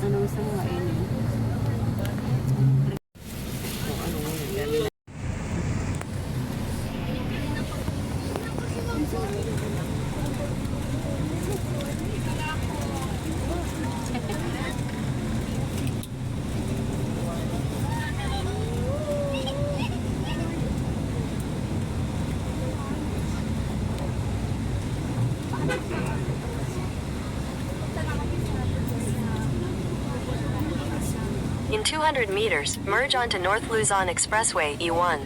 Anong sa mga ini? In 200 meters, merge onto North Luzon Expressway, E1.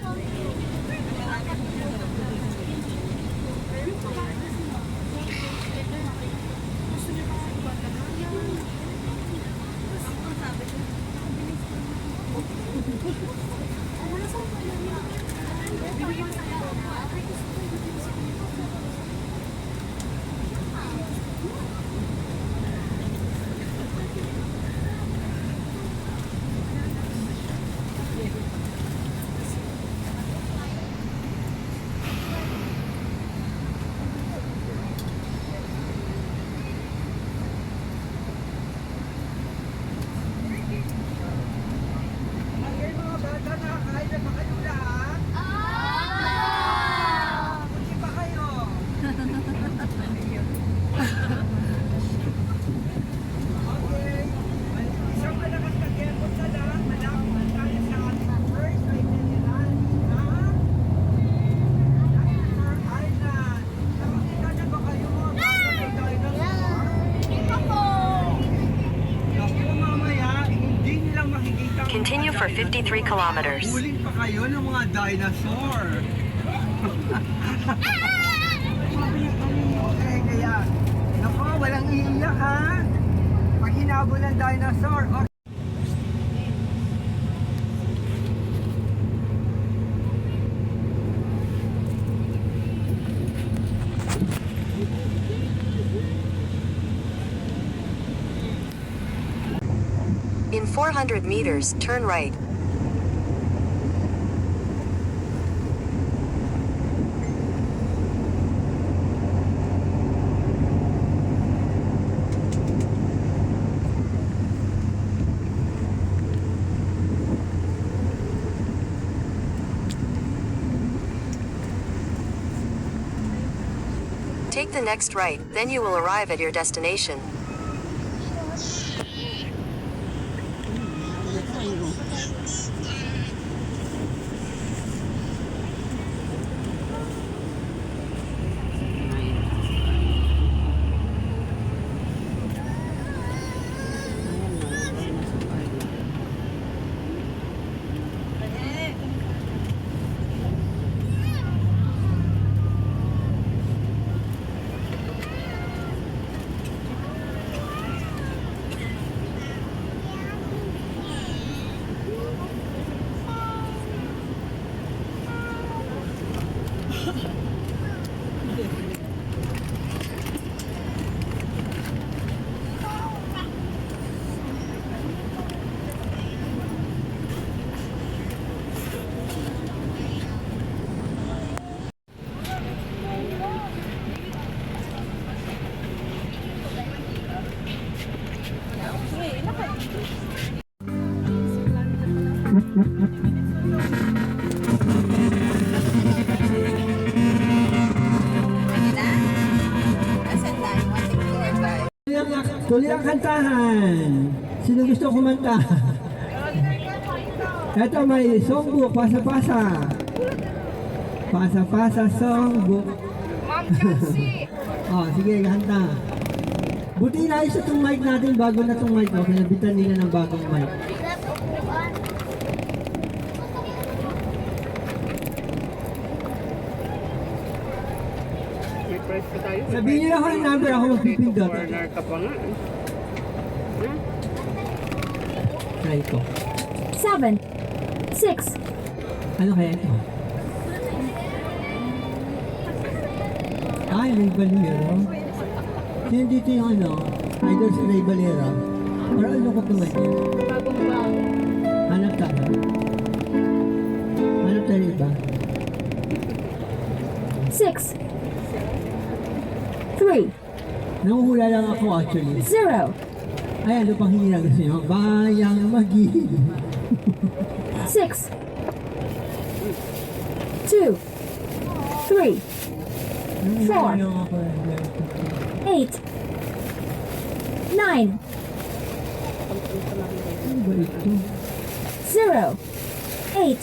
Continue for 53 kilometers. Huling pa kayo ng mga dinosaur. Okay, kaya, nako, walang iiyak ha. Pag hinabol ng dinosaur, okay. In 400 meters, turn right. Take the next right, then you will arrive at your destination. Tuloy ang kantahan. Sino gusto kumanta? Ito may songbook, pasa-pasa. Pasa-pasa songbook. Oh, sige, kanta. Buti na isa itong mic natin, bago na itong mic. Okay, nabitan nila ng bagong mic. Sabihin niyo ako yung number, ako magpipindot. Corner ka pa nga. Try ko. 7, 6, Ano kaya ito? Ay, Ray Valero. Sino dito yung ano? Idol si Ray Valero. Para ano ko tumayo? Hanap tayo. Hanap tayo iba. 6, 3, Nanguhula lang ako actually. 0, Ay, ano pang hindi na gusto nyo? Bayang magiging. 6, 2, 3, 4, 8, 9, Ano ba ito? 0, 8,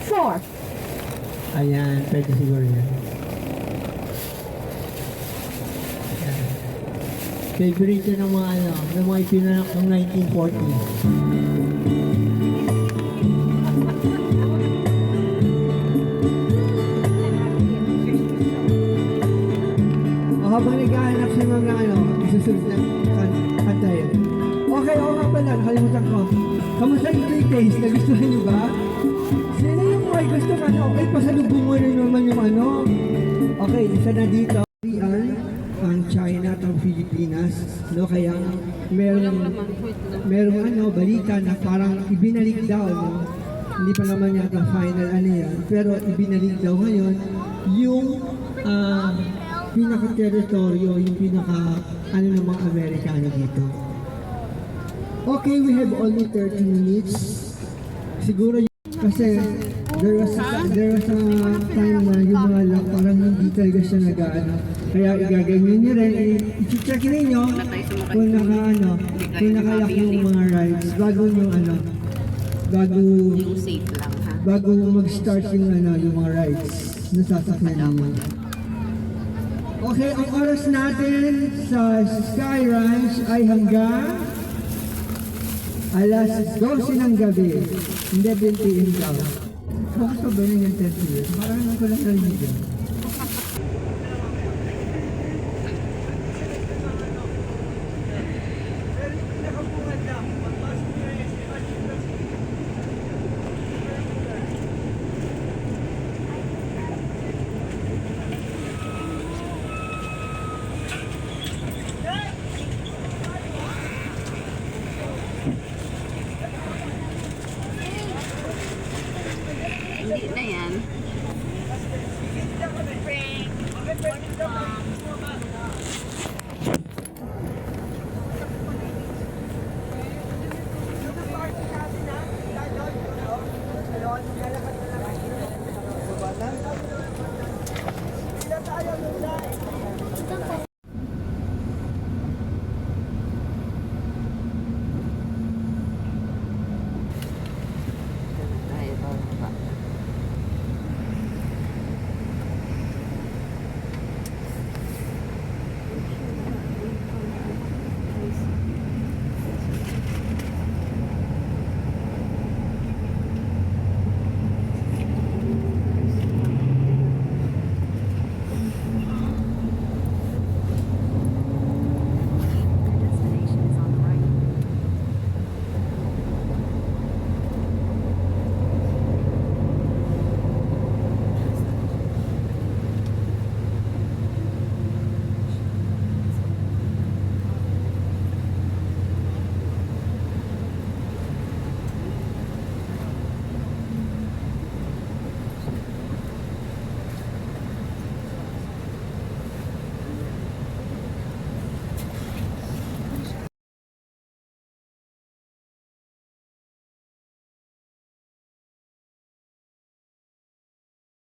4, Ayan, pwede siguro yan. Favorite yun ng mga ano, ng mga ipinanak ng 1940. O habang naghahanap si mga ano, isusunod na kanta yun. Okay, oo nga pala, nakalimutan ko. Kamusta yung taste? Nagustuhan niyo ba? Sino yung may gusto ka na? Okay, pasalubong mo rin naman yung ano. Okay, isa na dito. Ang China at ang Pilipinas, no? Kaya merong ano, balita na parang ibinalik daw, no? Hindi pa naman yata final ano yan, pero ibinalik daw ngayon yung pinaka-teritoryo, yung pinaka-ano ng mga Amerikano dito. Okay, we have only 30 minutes. Siguro kasi there was a time na yung mga lock parang hindi talaga siya nag-ano. Kaya igaganyan nyo rin, i-check rin nyo kung naka-lock yung mga rides bago yung ano, Yung safe lang ha. bago mag-start yung ano, yung mga rides na sasakyan naman. Okay, ang oras natin sa Sky Ranch ay hanggang alas 12 ng gabi. Hindi 10 p.m. daw. Bakit pa ba yun yung 10 p.m.? Parang ano ko lang narinig yun.